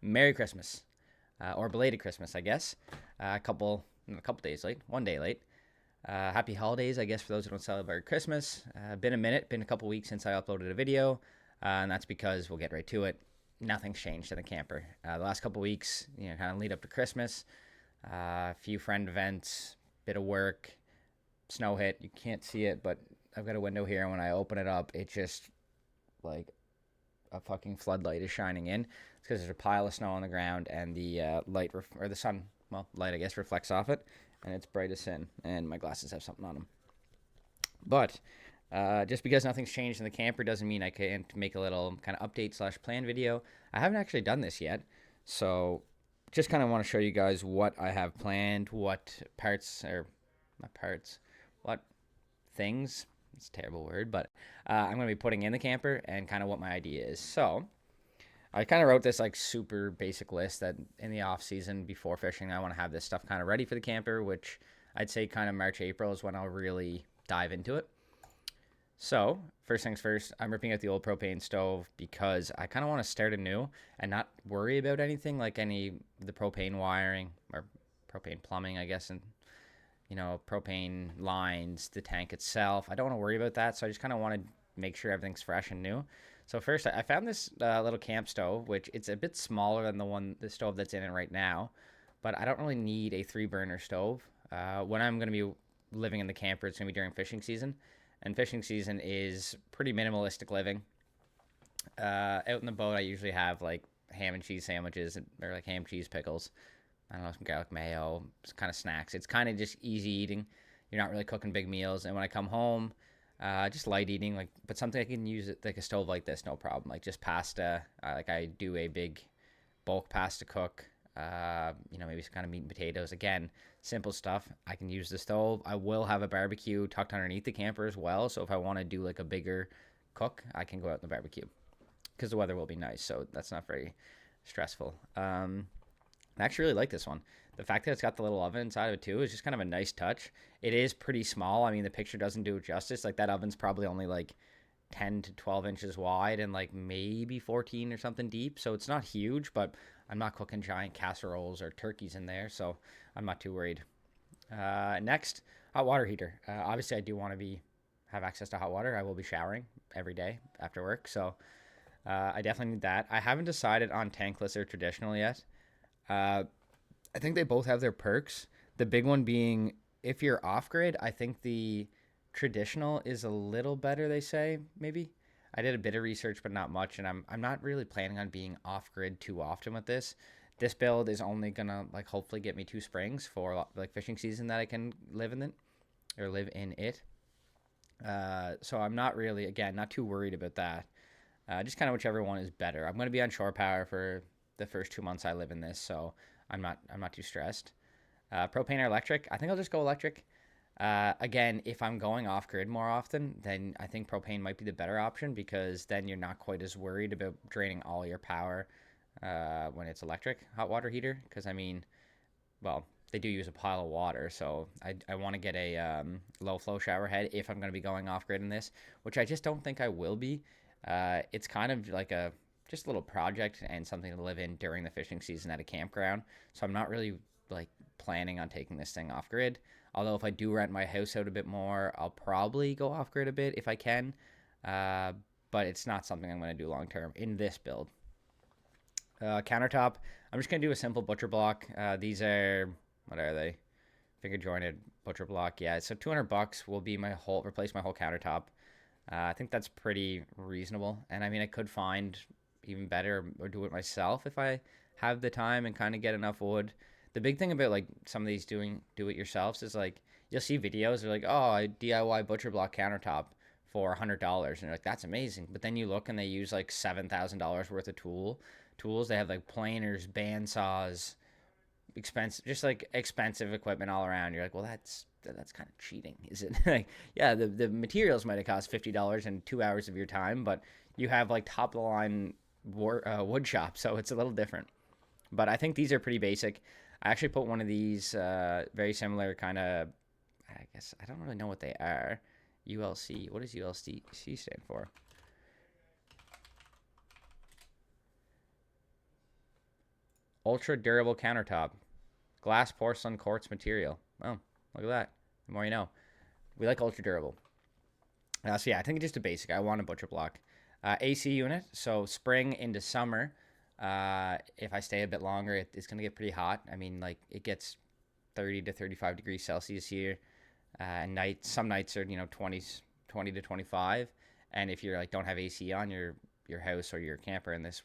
Merry Christmas, or belated Christmas, I guess. A couple days late, 1 day late. Happy holidays, I guess, for those who don't celebrate Christmas. Been a minute, been a couple weeks since I uploaded a video, and that's because we'll get right to it. Nothing's changed in the camper. The last couple weeks, kind of lead up to Christmas. A few friend events, bit of work, snow hit. You can't see it, but I've got a window here, and when I open it up, it just like a fucking floodlight is shining in. It's because there's a pile of snow on the ground, and the or the sun, well, light I guess, reflects off it, and it's bright as sin. And my glasses have something on them. But just because nothing's changed in the camper doesn't mean I can't make a little kind of update slash plan video. I haven't actually done this yet, so just kind of want to show you guys what I have planned, what parts, or not parts, what things, it's a terrible word, but I'm going to be putting in the camper and kind of what my idea is. So I kind of wrote this like super basic list that in the off season before fishing, I want to have this stuff kind of ready for the camper, which I'd say kind of March, April is when I'll really dive into it. So first things first, I'm ripping out the old propane stove because I kind of want to start anew and not worry about anything like the propane wiring or propane plumbing, I guess, and propane lines, the tank itself. I don't want to worry about that, so I just kind of want to make sure everything's fresh and new. So first, I found this little camp stove, which it's a bit smaller than the stove that's in it right now, but I don't really need a 3-burner stove. When I'm going to be living in the camper, it's going to be during fishing season, and fishing season is pretty minimalistic living. Out in the boat, I usually have like ham and cheese sandwiches or like ham cheese pickles. I don't know, some garlic mayo, kind of snacks. It's kind of just easy eating. You're not really cooking big meals. And when I come home, just light eating, but something I can use like a stove like this, no problem. Like just pasta. Like I do a big bulk pasta cook. Maybe some kind of meat and potatoes. Again, simple stuff. I can use the stove. I will have a barbecue tucked underneath the camper as well. So if I want to do like a bigger cook, I can go out in the barbecue because the weather will be nice. So that's not very stressful. I actually really like this one. The fact that it's got the little oven inside of it too is just kind of a nice touch. It is pretty small. I mean, the picture doesn't do it justice. Like that oven's probably only like 10 to 12 inches wide and like maybe 14 or something deep. So it's not huge, but I'm not cooking giant casseroles or turkeys in there. So I'm not too worried. Next, hot water heater. Obviously, I do want to have access to hot water. I will be showering every day after work. So I definitely need that. I haven't decided on tankless or traditional yet. I think they both have their perks. The big one being if you're off grid, I think the traditional is a little better, they say, maybe. I did a bit of research, but not much, and I'm not really planning on being off grid too often with this. This build is only gonna like hopefully get me 2 springs for like fishing season that I can live in it. So I'm not really, again, not too worried about that. Just kind of whichever one is better. I'm gonna be on shore power for the first 2 months I live in this, so I'm not too stressed. Propane or electric? I think I'll just go electric. Again, if I'm going off grid more often, then I think propane might be the better option because then you're not quite as worried about draining all your power when it's electric hot water heater. Because I mean, well, they do use a pile of water, so I want to get a low flow shower head if I'm going to be going off grid in this, which I just don't think I will be. It's kind of like just a little project and something to live in during the fishing season at a campground. So I'm not really like planning on taking this thing off grid. Although if I do rent my house out a bit more, I'll probably go off grid a bit if I can. But it's not something I'm going to do long term in this build. Countertop, I'm just going to do a simple butcher block. These are, what are they? Finger jointed butcher block. Yeah, so $200 will be replace my whole countertop. I think that's pretty reasonable. And I mean, I could find even better or do it myself if I have the time and kind of get enough wood. The big thing about like some of these do it yourselves is like you'll see videos they're like, oh, I DIY butcher block countertop for $100, and you're like, that's amazing. But then you look and they use like $7,000 worth of tools. They have like planers, bandsaws, expensive equipment all around. You're like, well, that's kind of cheating, is it? Like, yeah, the materials might have cost $50 and 2 hours of your time, but you have like top of the line wood shop, so it's a little different. But I think these are pretty basic. I actually put one of these very similar kind of, I guess, I don't really know what they are. ULC. What does ULC stand for? Ultra durable countertop. Glass, porcelain, quartz material. Oh, look at that. The more you know. We like ultra durable. So yeah, I think it's just a basic. I want a butcher block. AC unit. So spring into summer. If I stay a bit longer, it's gonna get pretty hot. I mean, like it gets 30 to 35 degrees Celsius here. And some nights are 20 to 25. And if you're like don't have AC on your house or your camper in this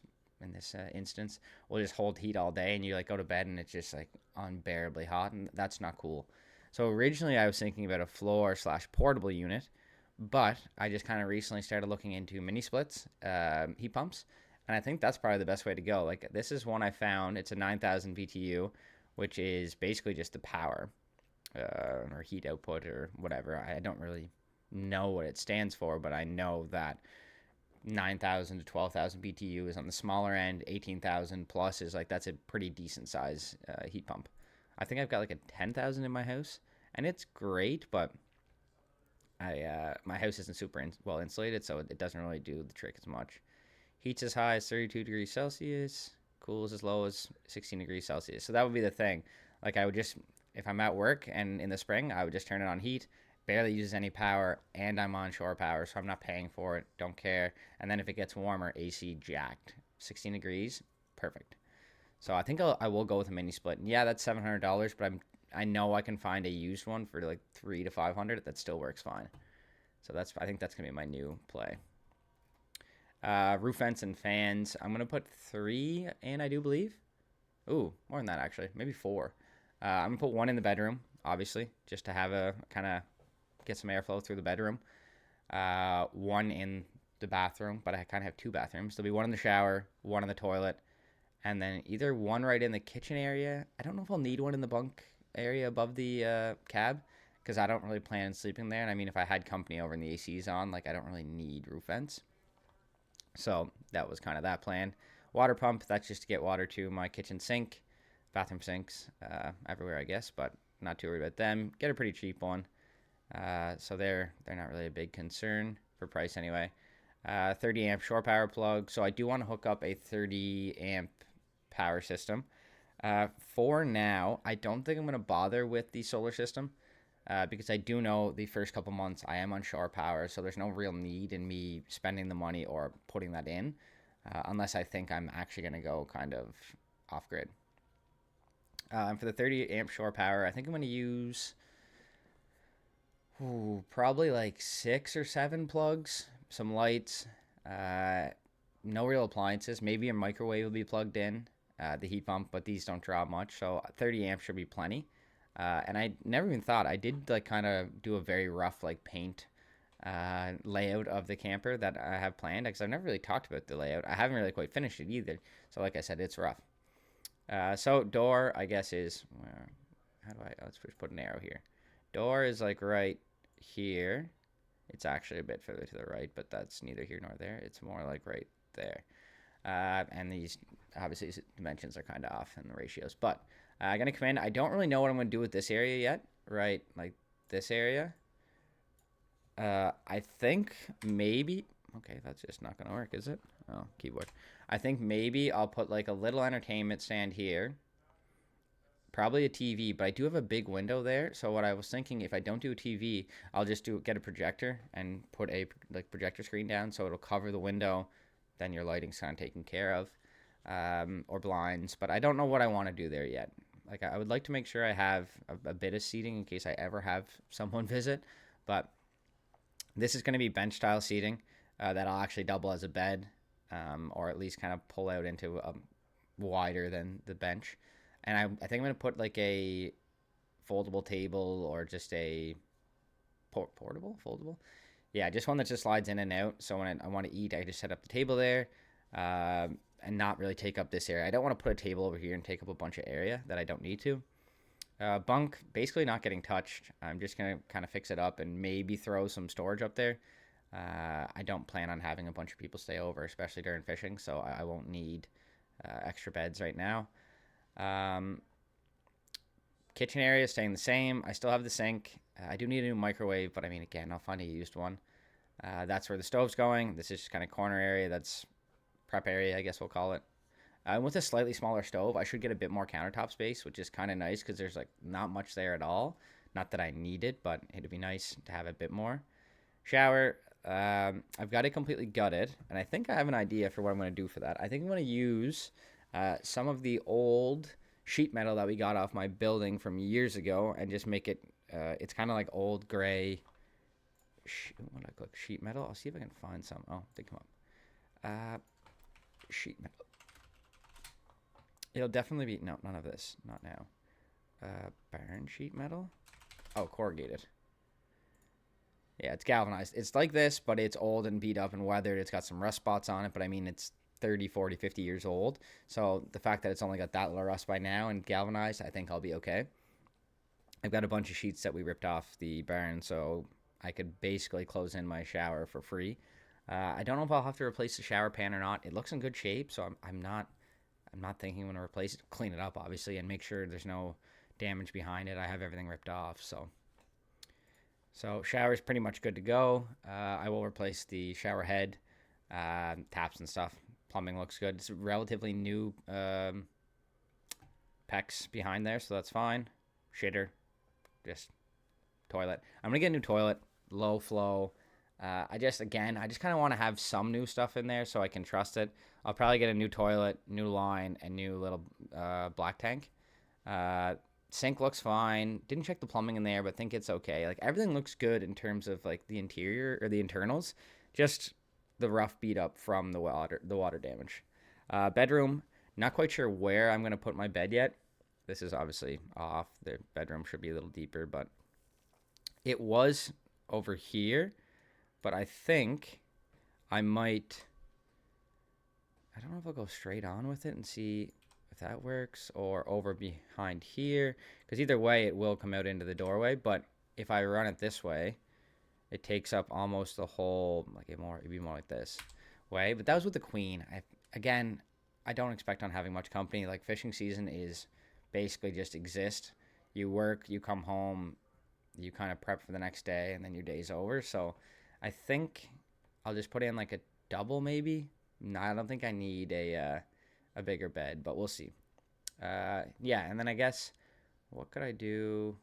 instance, will just hold heat all day, and you like go to bed and it's just like unbearably hot, and that's not cool. So originally I was thinking about a floor slash portable unit, but I just kind of recently started looking into mini splits, heat pumps, and I think that's probably the best way to go. Like this is one I found. It's a 9,000 BTU, which is basically just the power or heat output or whatever. I don't really know what it stands for, but I know that 9,000 to 12,000 BTU is on the smaller end. 18,000 plus is like that's a pretty decent size heat pump. I think I've got like a 10,000 in my house, and it's great, but my house isn't super well insulated, so it doesn't really do the trick as much. Heats as high as 32 degrees Celsius, cools as low as 16 degrees Celsius. So that would be the thing. Like I would just, if I'm at work and in the spring, I would just turn it on heat. Barely uses any power, and I'm on shore power, so I'm not paying for it. Don't care. And then if it gets warmer, AC jacked. 16 degrees, perfect. So I think I will go with a mini split. And yeah, that's $700, but I know I can find a used one for like 300 to 500 that still works fine. So I think that's gonna be my new play. Roof vents and fans. I'm gonna put 3 in, I do believe. Ooh, more than that actually, maybe 4. I'm gonna put 1 in the bedroom, obviously, just to have a kind of get some airflow through the bedroom. 1 in the bathroom, but I kind of have 2 bathrooms. There'll be 1 in the shower, 1 in the toilet, and then either 1 right in the kitchen area. I don't know if I'll need 1 in the bunk area above the cab, because I don't really plan on sleeping there. And I mean, if I had company over and the AC's on, like I don't really need roof vents. So that was kind of that plan. Water pump, that's just to get water to my kitchen sink, bathroom sinks, everywhere I guess, but not too worried about them. Get a pretty cheap one. So they're not really a big concern for price anyway. 30 amp shore power plug. So I do want to hook up a 30 amp power system. For now, I don't think I'm going to bother with the solar system because I do know the first couple months I am on shore power, so there's no real need in me spending the money or putting that in unless I think I'm actually going to go kind of off grid. For the 30 amp shore power, I think I'm going to use probably like 6 or 7 plugs, some lights, no real appliances. Maybe a microwave will be plugged in, the heat pump, but these don't draw much, so 30 amps should be plenty. And I never even thought, I did like kind of do a very rough like paint layout of the camper that I have planned, because I've never really talked about the layout. I haven't really quite finished it either, so like I said, it's rough. So door, I guess, is how do I, let's just put an arrow here. Door is like right here. It's actually a bit further to the right, but that's neither here nor there. It's more like right there. And these obviously dimensions are kind of off in the ratios, but I'm gonna come in. I don't really know what I'm gonna do with this area yet, right? Like this area. I think maybe, okay, that's just not gonna work, is it? Oh, keyboard. I think maybe I'll put like a little entertainment stand here. Probably a TV, but I do have a big window there. So what I was thinking, if I don't do a TV, I'll just get a projector and put a like projector screen down, so it'll cover the window. Then your lighting's kind of taken care of, or blinds. But I don't know what I want to do there yet. Like I would like to make sure I have a bit of seating in case I ever have someone visit. But this is going to be bench style seating that'll actually double as a bed, or at least kind of pull out into wider than the bench. And I think I'm going to put like a foldable table or just a foldable. Yeah, just one that just slides in and out. So when I want to eat, I just set up the table there and not really take up this area. I don't want to put a table over here and take up a bunch of area that I don't need to. Bunk, basically not getting touched. I'm just going to kind of fix it up and maybe throw some storage up there. I don't plan on having a bunch of people stay over, especially during fishing, so I won't need extra beds right now. Kitchen area staying the same. I still have the sink. I do need a new microwave, but I mean, again, I'll find a used one. That's where the stove's going. This is just kind of corner area. That's prep area, I guess we'll call it. With a slightly smaller stove, I should get a bit more countertop space, which is kind of nice because there's like not much there at all. Not that I need it, but it'd be nice to have a bit more. Shower, I've got it completely gutted, and I think I have an idea for what I'm going to do for that. I think I'm going to use some of the old sheet metal that we got off my building from years ago and just make it, it's kind of like old gray, what do I click? Sheet metal? I'll see if I can find some. Oh, they come up. Sheet metal. It'll definitely be, no, none of this, not now. Barn sheet metal? Oh, corrugated. Yeah, it's galvanized. It's like this, but it's old and beat up and weathered. It's got some rust spots on it, but I mean, it's 30, 40, 50 years old. So the fact that it's only got that little rust by now and galvanized, I think I'll be okay. I've got a bunch of sheets that we ripped off the barn, so I could basically close in my shower for free. I don't know if I'll have to replace the shower pan or not. It looks in good shape, so I'm not thinking I'm going to replace it. Clean it up, obviously, and make sure there's no damage behind it. I have everything ripped off, so shower's pretty much good to go. I will replace the shower head, taps and stuff. Plumbing looks good. It's relatively new PEX behind there, so that's fine. Shitter, just toilet. I'm gonna get a new toilet, low flow. I just kind of want to have some new stuff in there so I can trust it. I'll probably get a new toilet, new line, and new little black tank. Sink looks fine. Didn't check the plumbing in there, but think it's okay. Like everything looks good in terms of like the interior or the internals. Just the rough beat up from the water damage. Bedroom, not quite sure where I'm gonna put my bed yet. This is obviously off. The bedroom should be a little deeper, but it was over here. But I think I might. I don't know if I'll go straight on with it and see if that works, or over behind here, because either way it will come out into the doorway. But if I run it this way, it takes up almost the whole, like it'd be more like this way. But that was with the queen. I don't expect on having much company. Like fishing season is basically just exist. You work, you come home, you kind of prep for the next day, and then your day's over. So I think I'll just put in like a double maybe. No, I don't think I need a bigger bed, but we'll see. Yeah, and then I guess, what could I do?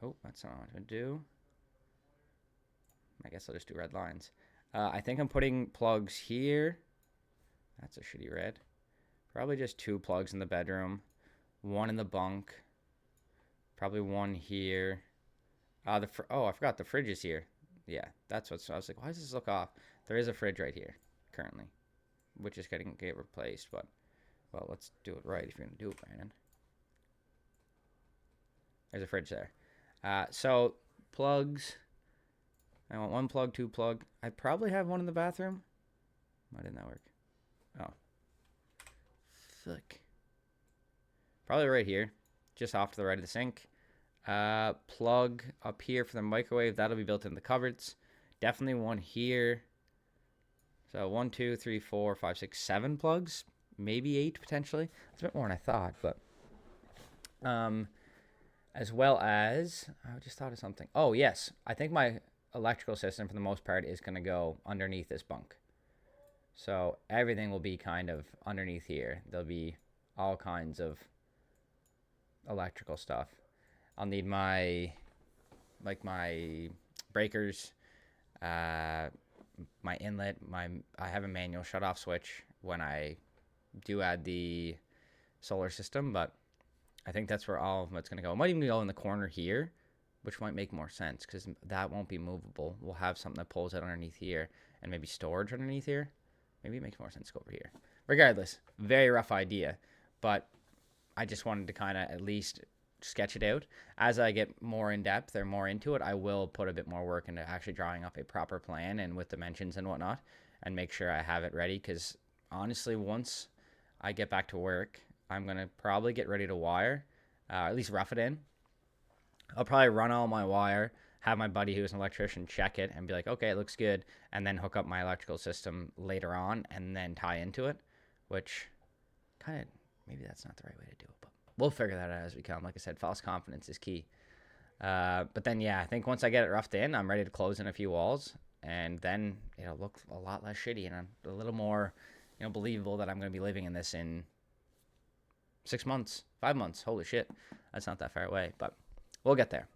Oh, that's not what I'm going to do. I guess I'll just do red lines. I think I'm putting plugs here. That's a shitty red. Probably just 2 plugs in the bedroom. 1 in the bunk. Probably 1 here. I forgot the fridge is here. Yeah, that's what, so I was like, why does this look off? There is a fridge right here, currently, which is getting replaced, but, well, let's do it right if you're going to do it, Brandon. There's a fridge there. So, plugs. I want 1 plug, 2 plug. I probably have 1 in the bathroom. Why didn't that work? Oh. Fuck. Probably right here, just off to the right of the sink. Plug up here for the microwave. That'll be built in the cupboards. Definitely 1 here. So 1, 2, 3, 4, 5, 6, 7 plugs. Maybe 8 potentially. That's a bit more than I thought, but as well as I just thought of something. Oh yes, I think my electrical system for the most part is going to go underneath this bunk. So everything will be kind of underneath here. There'll be all kinds of electrical stuff. I'll need my breakers, my inlet, I have a manual shut-off switch when I do add the solar system, but I think that's where all of it's going to go. It might even go in the corner here, which might make more sense because that won't be movable. We'll have something that pulls out underneath here and maybe storage underneath here. Maybe it makes more sense to go over here. Regardless, very rough idea, but I just wanted to kind of at least sketch it out. As I get more in depth or more into it, I will put a bit more work into actually drawing up a proper plan and with dimensions and whatnot and make sure I have it ready, because honestly, once I get back to work, I'm going to probably get ready to wire, at least rough it in. I'll probably run all my wire, have my buddy who's an electrician check it and be like, okay, it looks good, and then hook up my electrical system later on and then tie into it, which kind of, maybe that's not the right way to do it, but we'll figure that out as we come. Like I said, false confidence is key. But then, yeah, I think once I get it roughed in, I'm ready to close in a few walls, and then it'll look a lot less shitty and a little more believable that I'm going to be living in this in 6 months, 5 months. Holy shit, that's not that far away, but we'll get there.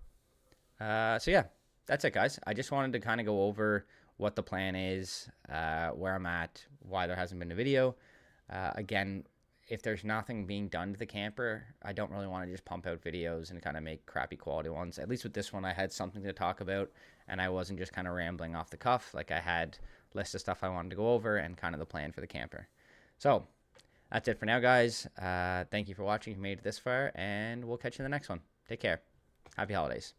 So yeah, that's it, guys. I just wanted to kind of go over what the plan is, where I'm at, why there hasn't been a video. Again, if there's nothing being done to the camper, I don't really want to just pump out videos and kind of make crappy quality ones. At least with this one, I had something to talk about, and I wasn't just kind of rambling off the cuff. Like, I had a list of stuff I wanted to go over and kind of the plan for the camper. So that's it for now, guys. Thank you for watching if you made it this far, and we'll catch you in the next one. Take care. Happy holidays.